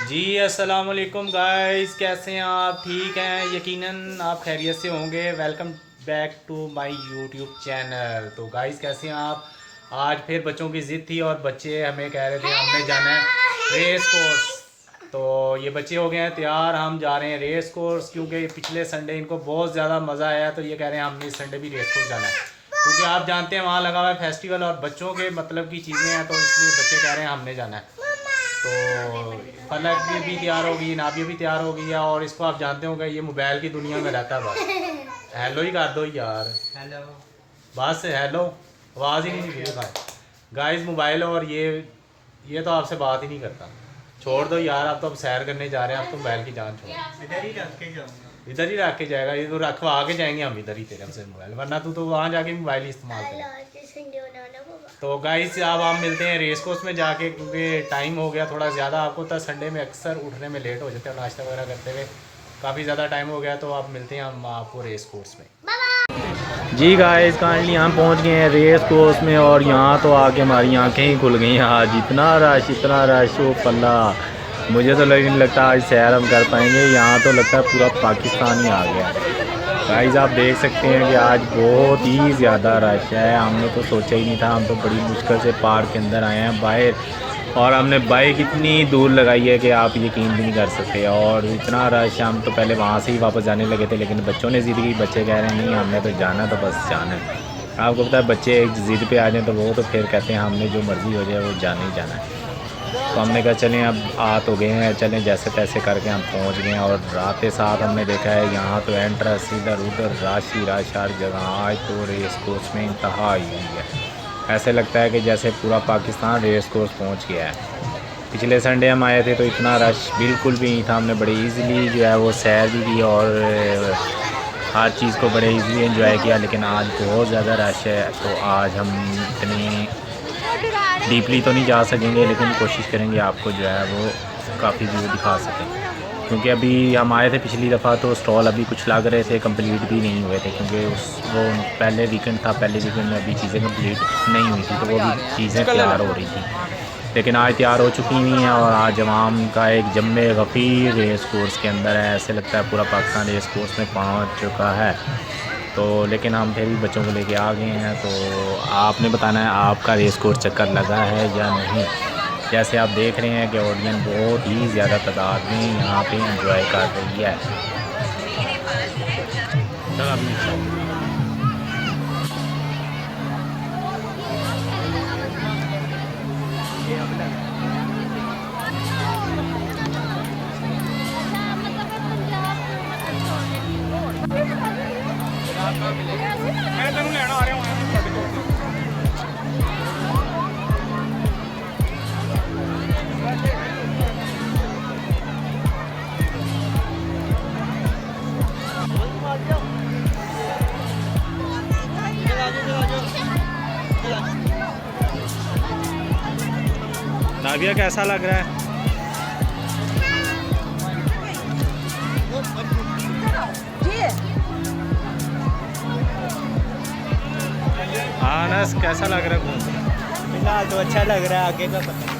जी अस्सलाम वालेकुम गाइस, कैसे हैं आप? ठीक हैं, यकीनन आप खैरियत से होंगे। Welcome back to my YouTube channel. तो गाइस कैसे हैं आप? आज फिर बच्चों की ज़िद थी और बच्चे हमें कह रहे थे हमने जाना है रेस कोर्स। तो ये बच्चे हो गए हैं तैयार, हम जा रहे हैं रेस कोर्स क्योंकि पिछले संडे इनको बहुत ज़्यादा मज़ा आया। तो ये कह रहे हैं हमने इस संडे भी रेस कोर्स जाना है क्योंकि आप जानते हैं वहाँ लगा हुआ है फेस्टिवल और बच्चों के मतलब की चीज़ें हैं, तो इसलिए बच्चे कह रहे हैं हमने जाना है। तो फलक भी तैयार होगी, नाबिया भी तैयार हो गई है और इसको आप जानते होंगे ये मोबाइल की दुनिया में रहता है। बस हेलो ही कर दो यार, हेलो। बस हेलो, आवाज़ ही नहीं निकली। गाइस मोबाइल और ये तो आपसे बात ही नहीं करता। छोड़ दो यार, आप तो अब सैर करने जा रहे हैं, आप तो मोबाइल की जान छोड़ो। इधर ही रख के जाऊंगा। इधर ही रख के जाएगा, ये तो रखवा के जाएंगे हम इधर ही तेरे से मोबाइल, वरना तू तो वहाँ जाके मोबाइल ही इस्तेमाल करें। तो गाइस अब हम मिलते हैं रेस कोर्स में जाके क्योंकि टाइम हो गया थोड़ा ज़्यादा। आपको तो संडे में अक्सर उठने में लेट हो जाते हैं नाश्ता वगैरह करते हुए, काफ़ी ज़्यादा टाइम हो गया। तो आप मिलते हैं हम आपको रेस कोर्स में। जी गाइस काइंडली हम पहुंच गए हैं रेस कोर्स में और यहाँ तो आके हमारी आंखें ही खुल गई हैं। आज इतना रश हो पल्ला, मुझे तो नहीं लगता आज सैर हम कर पाएंगे। यहाँ तो लगता है पूरा पाकिस्तान ही आ गया। गाइस आप देख सकते हैं कि आज बहुत ही ज़्यादा रश है। हमने तो सोचा ही नहीं था, हम तो बड़ी मुश्किल से पार्क के अंदर आए हैं बाहर, और हमने बाइक इतनी दूर लगाई है कि आप यकीन भी नहीं कर सकते। और इतना रश, हम तो पहले वहाँ से ही वापस जाने लगे थे लेकिन बच्चों ने ज़िद की। बच्चे कह रहे हैं नहीं हमने तो जाना, तो बस जाना है। आपको पता है बच्चे एक ज़िद पे आ जाएँ तो वो तो फिर कहते हैं हमने जो मर्ज़ी हो जाए वो जाना ही जाना है। तो हमने कहा चलें अब आ तो गए हैं, चलें जैसे तैसे करके हम पहुंच गए हैं। और रात के साथ हमने देखा है यहाँ तो एंट्रेंस इधर उधर रश ही रश हर जगह। आज तो रेस कोर्स में इंतहा ही हुई है, ऐसे लगता है कि जैसे पूरा पाकिस्तान रेस कोर्स पहुँच गया है। पिछले संडे हम आए थे तो इतना रश बिल्कुल भी नहीं था, हमने बड़े ईज़िली जो है वो सैर भी की और हर चीज़ को बड़े ईज़िली एंजॉय किया। लेकिन आज बहुत ज़्यादा रश है, तो आज हम इतनी डीपली तो नहीं जा सकेंगे लेकिन कोशिश करेंगे आपको जो है वो काफ़ी व्यू दिखा सकें। क्योंकि अभी हम आए थे पिछली दफ़ा तो स्टॉल अभी कुछ लग रहे थे, कंप्लीट भी नहीं हुए थे क्योंकि वो पहले वीकेंड था, पहले वीकेंड में अभी चीज़ें कंप्लीट नहीं हुई थी तो वो भी चीज़ें तैयार हो रही थी। लेकिन आज तैयार हो चुकी हुई हैं और आज अवाम का एक जम्मे गफ़ीर रेस कोर्स के अंदर है। ऐसे लगता है पूरा पाकिस्तान रेस कोर्स में पहुँच चुका है। तो लेकिन हम फिर भी बच्चों को लेके आ गए हैं। तो आपने बताना है आपका रेस कोर्स चक्कर लगा है या नहीं। जैसे आप देख रहे हैं कि ऑडियंस बहुत ही ज़्यादा तादाद में यहाँ पे एंजॉय कर रही है। नाबिया कैसा लग रहा है? हाँ नस कैसा लग रहा है? फिलहाल तो अच्छा लग रहा है, आगे का पता नहीं।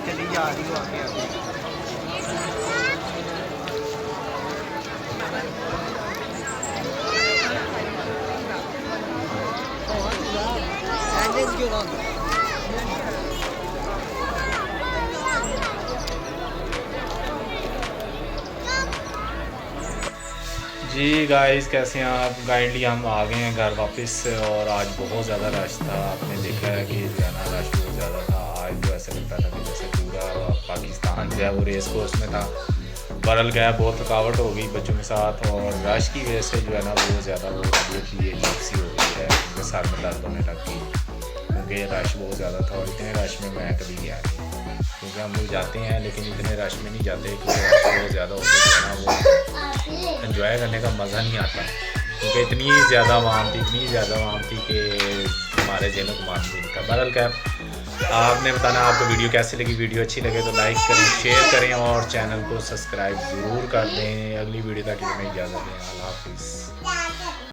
चली जा रही हो आगे आगे। जी गाइस, कैसे हैं आप? काइंडली हम आ गए हैं घर वापस और आज बहुत ज़्यादा रश था। आपने देखा है कि जो है ना रश बहुत ज़्यादा था। आज तो ऐसा लगता था कि जैसे पूरा पाकिस्तान जो है वो रेस कोर्स में था। बरल गया, बहुत थकावट हो गई बच्चों के साथ और रश की वजह से जो है ना बहुत ज़्यादा वो तबीयत भी अजीब सी हो गई है, उनके सर में दर्द होने लग गई क्योंकि रश बहुत ज़्यादा था। और इतने रश में मैं कभी गया नहीं क्योंकि हम लोग जाते हैं लेकिन इतने रश में नहीं जाते क्योंकि रश बहुत ज़्यादा होता है, जो है ना वो एंजॉय करने का मज़ा नहीं आता क्योंकि इतनी ज़्यादा आवाम थी कि हमारे जेलों को मान नहीं था। बहरहाल क्या आपने बताना आपको वीडियो कैसी लगी। वीडियो अच्छी लगे तो लाइक करें, शेयर करें और चैनल को सब्सक्राइब ज़रूर कर दें। अगली वीडियो तक हमें इजाज़त दें। अल्लाह हाफिज़।